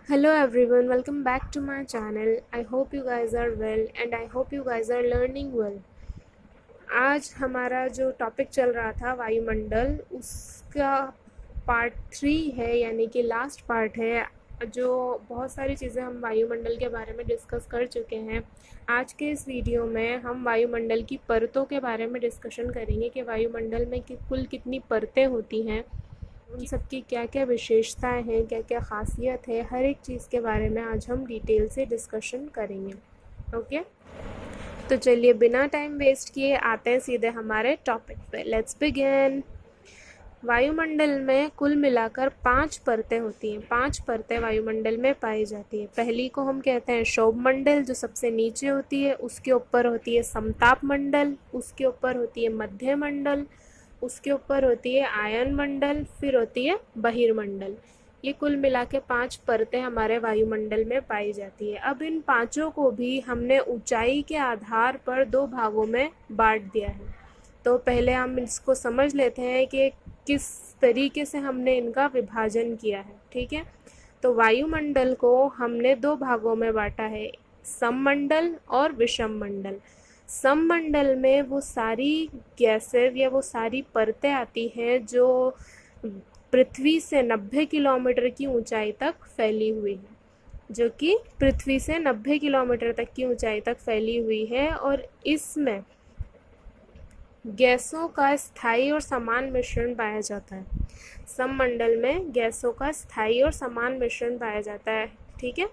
Hello everyone, welcome back to my channel. I hope you guys are well and I hope you guys are learning well. आज हमारा जो topic चल रहा था वायुमंडल, उसका पार्ट 3 है, यानी कि लास्ट पार्ट है। जो बहुत सारी चीज़ें हम वायुमंडल के बारे में डिस्कस कर चुके हैं। आज के इस वीडियो में हम वायुमंडल की परतों के बारे में डिस्कशन करेंगे कि वायुमंडल में कुल कितनी परतें होती हैं, उन सब की क्या क्या विशेषताएं हैं, क्या क्या ख़ासियत है, हर एक चीज़ के बारे में आज हम डिटेल से डिस्कशन करेंगे। ओके, तो चलिए बिना टाइम वेस्ट किए आते हैं सीधे हमारे टॉपिक पे। Let's begin. वायुमंडल में कुल मिलाकर 5 परतें होती हैं। 5 परतें वायुमंडल में पाई जाती हैं। पहली को हम कहते हैं क्षोभमंडल, जो सबसे नीचे होती है। उसके ऊपर होती है समताप मंडल, उसके ऊपर होती है मध्य मंडल, उसके ऊपर होती है आयन मंडल, फिर होती है बहिर्मंडल। ये कुल मिला के 5 परतें हमारे वायुमंडल में पाई जाती है। अब इन पांचों को भी हमने ऊंचाई के आधार पर 2 भागों में बांट दिया है। तो पहले हम इसको समझ लेते हैं कि किस तरीके से हमने इनका विभाजन किया है। ठीक है, तो वायुमंडल को हमने 2 भागों में बांटा है, सममंडल और विषम मंडल। सममंडल में वो सारी गैसेज या वो सारी परतें आती हैं जो पृथ्वी से 90 किलोमीटर की ऊंचाई तक फैली हुई है, जो कि पृथ्वी से 90 किलोमीटर तक की ऊंचाई तक फैली हुई है। और इसमें गैसों का स्थायी और समान मिश्रण पाया जाता है। सममंडल में गैसों का स्थायी और समान मिश्रण पाया जाता है। ठीक है,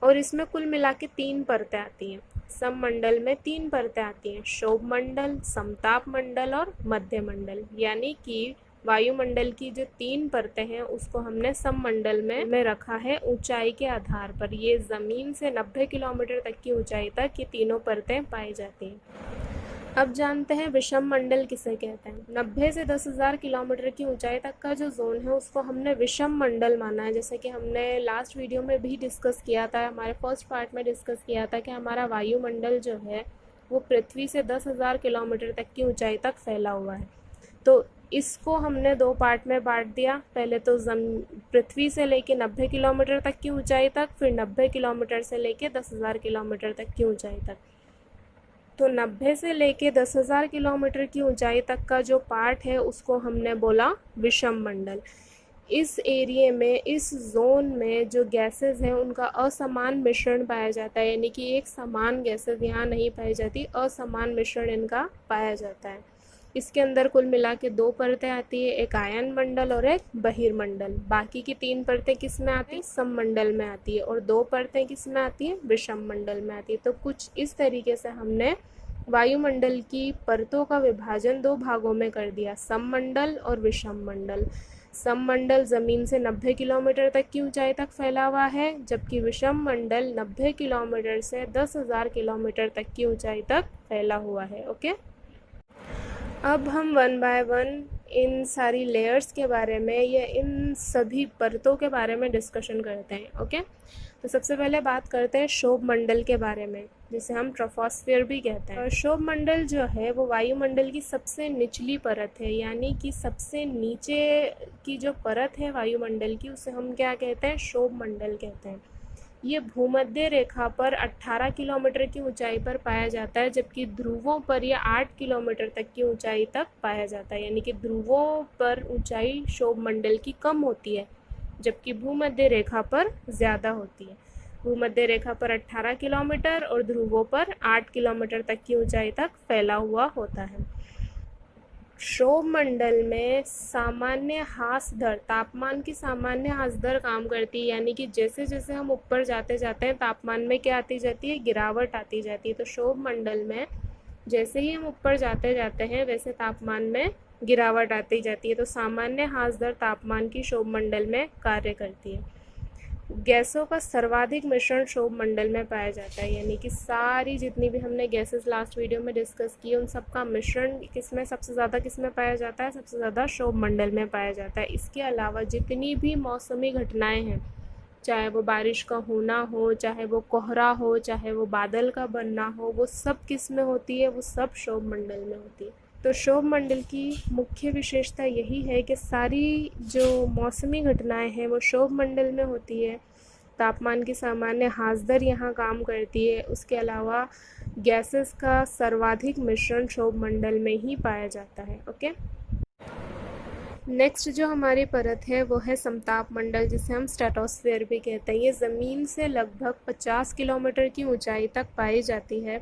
और इसमें कुल मिला के 3 परतें आती हैं। सममंडल में 3 परतें आती हैं, क्षोभमंडल, समताप मंडल और मध्य मंडल। यानी कि वायुमंडल की जो 3 परतें हैं उसको हमने सममंडल में रखा है ऊंचाई के आधार पर। ये ज़मीन से 90 किलोमीटर तक की ऊंचाई तक ये तीनों परतें पाई जाती हैं। अब जानते हैं विषम मंडल किसे कहते हैं। 90 से 10,000 किलोमीटर की ऊंचाई तक का जो जोन है उसको हमने विषम मंडल माना है। जैसे कि हमने लास्ट वीडियो में भी डिस्कस किया था, हमारे फर्स्ट पार्ट में डिस्कस किया था कि हमारा वायुमंडल जो है वो पृथ्वी से 10,000 किलोमीटर तक की ऊंचाई तक फैला हुआ है। तो इसको हमने 2 पार्ट में बांट दिया। पहले तो पृथ्वी से लेके 90 किलोमीटर तक की ऊंचाई तक, फिर 90 किलोमीटर से लेके 10,000 किलोमीटर तक की ऊंचाई तक। तो 90 से लेके 10,000 किलोमीटर की ऊंचाई तक का जो पार्ट है उसको हमने बोला विषम मंडल। इस एरिया में, इस जोन में जो गैसेस हैं उनका असमान मिश्रण पाया जाता है, यानी कि एक समान गैसेस यहाँ नहीं पाई जाती, असमान मिश्रण इनका पाया जाता है। इसके अंदर कुल मिला के 2 परतें आती है, एक आयन मंडल और एक बहिर्मंडल। बाकी की 3 परतें किस में आती है? सममंडल में आती है। और 2 परतें किस में आती हैं? विषम मंडल में आती है। तो कुछ इस तरीके से हमने वायुमंडल की परतों का विभाजन 2 भागों में कर दिया, सममंडल और विषम मंडल। सममंडल ज़मीन से 90 किलोमीटर तक की ऊंचाई तक फैला हुआ है, जबकि विषम मंडल 90 किलोमीटर से 10,000 किलोमीटर तक की ऊंचाई तक फैला हुआ है। ओके, अब हम 1 बाय 1 इन सारी लेयर्स के बारे में या इन सभी परतों के बारे में डिस्कशन करते हैं। ओके, तो सबसे पहले बात करते हैं क्षोभमंडल के बारे में, जिसे हम ट्रोपोस्फियर भी कहते हैं। क्षोभमंडल जो है वो वायुमंडल की सबसे निचली परत है, यानी कि सबसे नीचे की जो परत है वायुमंडल की उसे हम क्या कहते हैं? क्षोभमंडल कहते हैं। ये भूमध्य रेखा पर 18 किलोमीटर की ऊंचाई पर पाया जाता है, जबकि ध्रुवों पर यह 8 किलोमीटर तक की ऊंचाई तक पाया जाता है। यानी कि ध्रुवों पर ऊंचाई क्षोभमंडल की कम होती है, जबकि भूमध्य रेखा पर ज़्यादा होती है। भूमध्य रेखा पर 18 किलोमीटर और ध्रुवों पर 8 किलोमीटर तक की ऊंचाई तक फैला हुआ होता है। क्षोभमंडल में सामान्य ह्रास दर, तापमान की सामान्य ह्रास दर काम करती है, यानी कि जैसे जैसे हम ऊपर जाते जाते हैं तापमान में क्या आती जाती है? गिरावट आती जाती है। तो क्षोभमंडल में जैसे ही हम ऊपर जाते जाते हैं वैसे तापमान में गिरावट आती जाती है। तो सामान्य ह्रास दर तापमान की क्षोभमंडल में कार्य करती है। गैसों का सर्वाधिक मिश्रण क्षोभमंडल में पाया जाता है, यानी कि सारी जितनी भी हमने गैसेस लास्ट वीडियो में डिस्कस की उन सब का मिश्रण किसमें सबसे ज़्यादा किसमें पाया जाता है? सबसे ज़्यादा क्षोभमंडल में पाया जाता है। इसके अलावा जितनी भी मौसमी घटनाएं हैं, चाहे वो बारिश का होना हो, चाहे वो कोहरा हो, चाहे वो बादल का बनना हो, वो सब किस में होती है? वो सब क्षोभमंडल में होती है। तो क्षोभमंडल की मुख्य विशेषता यही है कि सारी जो मौसमी घटनाएं हैं वो क्षोभमंडल में होती है। तापमान की सामान्य हाजदर यहाँ काम करती है। उसके अलावा गैसेस का सर्वाधिक मिश्रण क्षोभ मंडल में ही पाया जाता है। ओके, नेक्स्ट जो हमारी परत है वो है समताप मंडल, जिसे हम स्ट्रेटोस्फेयर भी कहते हैं। ये ज़मीन से लगभग 50 किलोमीटर की ऊंचाई तक पाई जाती है।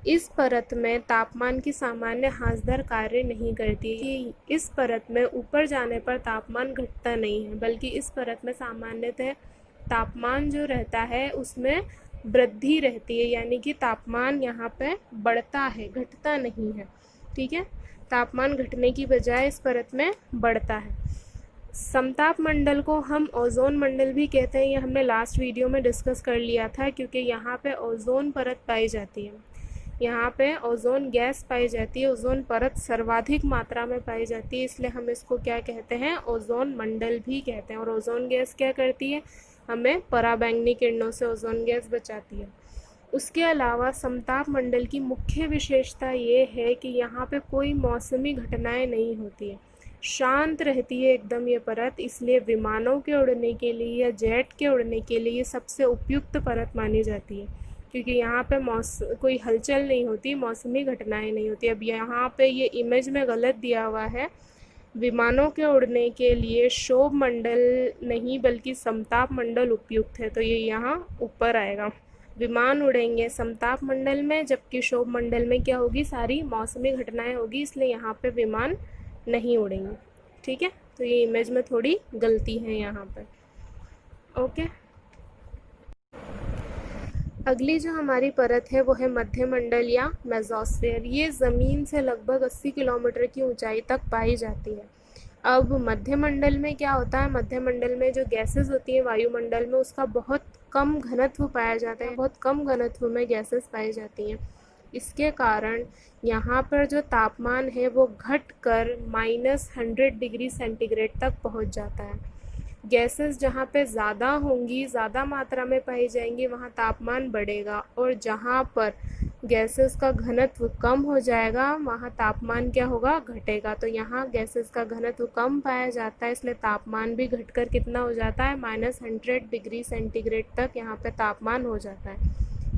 इस परत में तापमान की सामान्य हाजदर कार्य नहीं करती। इस परत में ऊपर जाने पर तापमान घटता नहीं है, बल्कि इस परत में सामान्यतः तापमान जो रहता है उसमें वृद्धि रहती है, यानी कि तापमान यहाँ पे बढ़ता है, घटता नहीं है। ठीक है, तापमान घटने की बजाय इस परत में बढ़ता है। समताप मंडल को हम ओजोन मंडल भी कहते हैं। ये हमने लास्ट वीडियो में डिस्कस कर लिया था, क्योंकि यहाँ पे ओजोन परत पाई जाती है, यहाँ पे ओजोन गैस पाई जाती है, ओजोन परत सर्वाधिक मात्रा में पाई जाती है, इसलिए हम इसको क्या कहते हैं, ओजोन मंडल भी कहते हैं। और ओजोन गैस क्या करती है, हमें पराबैंगनी किरणों से ओजोन गैस बचाती है। उसके अलावा समताप मंडल की मुख्य विशेषता ये है कि यहाँ पे कोई मौसमी घटनाएं नहीं होती है, शांत रहती है एकदम ये परत, इसलिए विमानों के उड़ने के लिए या जेट के उड़ने के लिए सबसे उपयुक्त परत मानी जाती है, क्योंकि यहाँ पे कोई हलचल नहीं होती, मौसमी घटनाएं नहीं होती। अब यहाँ पे ये इमेज में गलत दिया हुआ है, विमानों के उड़ने के लिए क्षोभ मंडल नहीं बल्कि समताप मंडल उपयुक्त है, तो ये यहाँ ऊपर आएगा। विमान उड़ेंगे समताप मंडल में, जबकि क्षोभ मंडल में क्या होगी, सारी मौसमी घटनाएं होगी, इसलिए यहाँ पे विमान नहीं उड़ेंगे। ठीक है, तो ये इमेज में थोड़ी गलती है यहाँ पे। ओके, अगली जो हमारी परत है वो है मध्य मंडल या मेसोस्फीयर। ये ज़मीन से लगभग 80 किलोमीटर की ऊंचाई तक पाई जाती है। अब मध्य मंडल में क्या होता है, मध्य मंडल में जो गैसेस होती हैं वायुमंडल में, उसका बहुत कम घनत्व पाया जाता है, बहुत कम घनत्व में गैसेस पाई जाती हैं। इसके कारण यहाँ पर जो तापमान है वो घटकर -100 डिग्री सेंटीग्रेड तक पहुँच जाता है। गैसेस जहाँ पे ज़्यादा होंगी, ज़्यादा मात्रा में पाई जाएंगी, वहाँ तापमान बढ़ेगा, और जहाँ पर गैसेस का घनत्व कम हो जाएगा वहाँ तापमान क्या होगा, घटेगा। तो यहाँ गैसेस का घनत्व कम पाया जाता है, इसलिए तापमान भी घटकर कितना हो जाता है, -100 डिग्री सेंटीग्रेड तक यहाँ पे तापमान हो जाता है।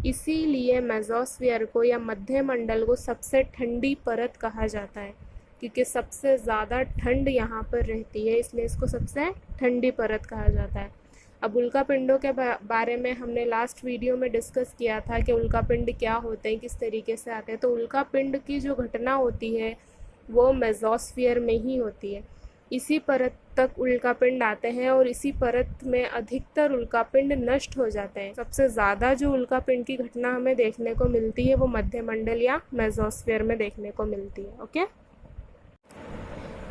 इसीलिए मेसोस्फीयर को या मध्य मंडल को सबसे ठंडी परत कहा जाता है, क्योंकि सबसे ज़्यादा ठंड यहाँ पर रहती है, इसलिए इसको सबसे ठंडी परत कहा जाता है। अब उल्कापिंडों के बारे में हमने लास्ट वीडियो में डिस्कस किया था कि उल्कापिंड क्या होते हैं, किस तरीके से आते हैं। तो उल्कापिंड की जो घटना होती है वो मेसोस्फीयर में ही होती है। इसी परत तक उल्कापिंड आते हैं और इसी परत में अधिकतर उल्कापिंड नष्ट हो जाते हैं। सबसे ज़्यादा जो उल्कापिंड की घटना हमें देखने को मिलती है वो मध्य मंडल या मेसोस्फीयर में देखने को मिलती है। ओके,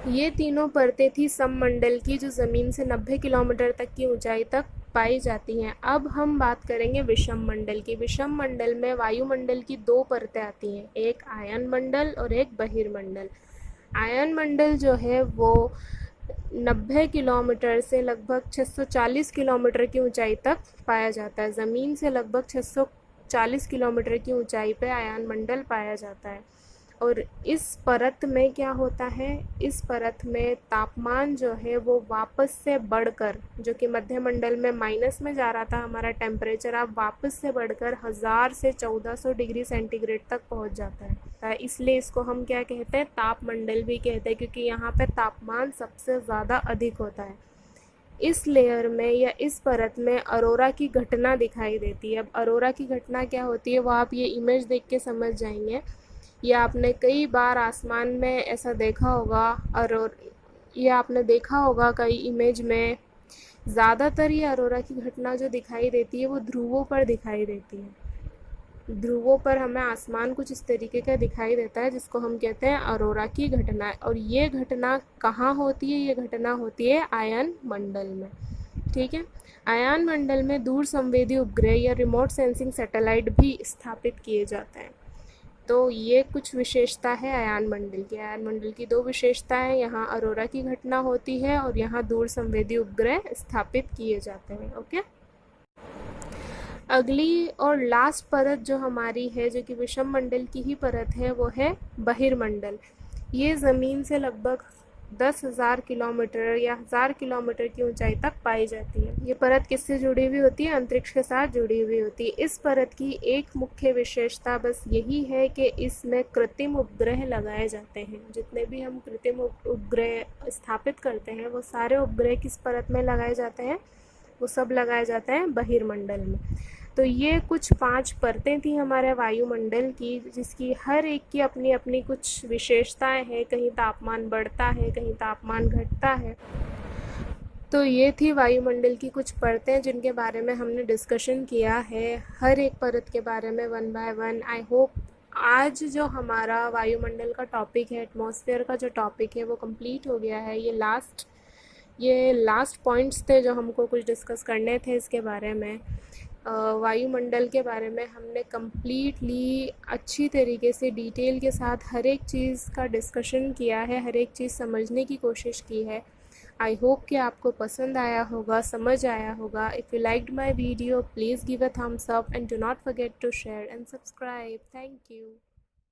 ये तीनों परतें थी सममंडल की, जो ज़मीन से 90 किलोमीटर तक की ऊंचाई तक पाई जाती हैं। अब हम बात करेंगे विषम मंडल की। विषम मंडल में वायुमंडल की 2 परतें आती हैं, एक आयन मंडल और एक बहिर्मंडल। आयन मंडल जो है वो 90 किलोमीटर से लगभग 640 किलोमीटर की ऊंचाई तक पाया जाता है। ज़मीन से लगभग 640 किलोमीटर की ऊंचाई पे आयन मंडल पाया जाता है। और इस परत में क्या होता है, इस परत में तापमान जो है वो वापस से बढ़कर, जो कि मध्य मंडल में माइनस में जा रहा था हमारा टेम्परेचर, अब वापस से बढ़कर 1000 से 1400 डिग्री सेंटीग्रेड तक पहुंच जाता है। इसलिए इसको हम क्या कहते हैं, तापमंडल भी कहते हैं, क्योंकि यहाँ पे तापमान सबसे ज़्यादा अधिक होता है। इस लेयर में या इस परत में अरोरा की घटना दिखाई देती है। अब अरोरा की घटना क्या होती है वो आप ये इमेज देख के समझ जाएंगे, या आपने कई बार आसमान में ऐसा देखा होगा, या आपने देखा होगा कई इमेज में। ज़्यादातर ये अरोरा की घटना जो दिखाई देती है वो ध्रुवों पर दिखाई देती है। ध्रुवों पर हमें आसमान कुछ इस तरीके का दिखाई देता है, जिसको हम कहते हैं अरोरा की घटना। और ये घटना कहाँ होती है, ये घटना होती है आयन मंडल में। ठीक है, आयन मंडल में दूर संवेदी उपग्रह या रिमोट सेंसिंग सैटेलाइट भी स्थापित किए जाते हैं। तो ये कुछ विशेषता है आयन मंडल की। आयन मंडल की 2 विशेषताएं, यहाँ अरोरा की घटना होती है और यहाँ दूर संवेदी उपग्रह स्थापित किए जाते हैं। ओके, अगली और लास्ट परत जो हमारी है, जो कि विषम मंडल की ही परत है, वो है बहिर्मंडल। ये ज़मीन से लगभग 10,000 किलोमीटर या 1000 किलोमीटर की ऊंचाई तक पाई जाती है। ये परत किससे जुड़ी हुई होती है? अंतरिक्ष के साथ जुड़ी हुई होती है। इस परत की एक मुख्य विशेषता बस यही है कि इसमें कृत्रिम उपग्रह लगाए जाते हैं। जितने भी हम कृत्रिम उपग्रह स्थापित करते हैं वो सारे उपग्रह किस परत में लगाए जाते हैं? वो सब लगाए जाते हैं बहिर्मंडल में। तो ये कुछ 5 परतें थी हमारे वायुमंडल की, जिसकी हर एक की अपनी अपनी कुछ विशेषताएं हैं। कहीं तापमान बढ़ता है, कहीं तापमान घटता है। तो ये थी वायुमंडल की कुछ परतें जिनके बारे में हमने डिस्कशन किया है, हर एक परत के बारे में 1 बाय 1। आई होप आज जो हमारा वायुमंडल का टॉपिक है, एटमॉस्फेयर का जो टॉपिक है, वो कंप्लीट हो गया है। ये लास्ट पॉइंट्स थे जो हमको कुछ डिस्कस करने थे इसके बारे में। वायुमंडल के बारे में हमने कम्प्लीटली अच्छी तरीके से डिटेल के साथ हर एक चीज़ का डिस्कशन किया है, हर एक चीज़ समझने की कोशिश की है। आई होप कि आपको पसंद आया होगा, समझ आया होगा। If you liked my video, please give a thumbs up and do not forget to share and subscribe. Thank you.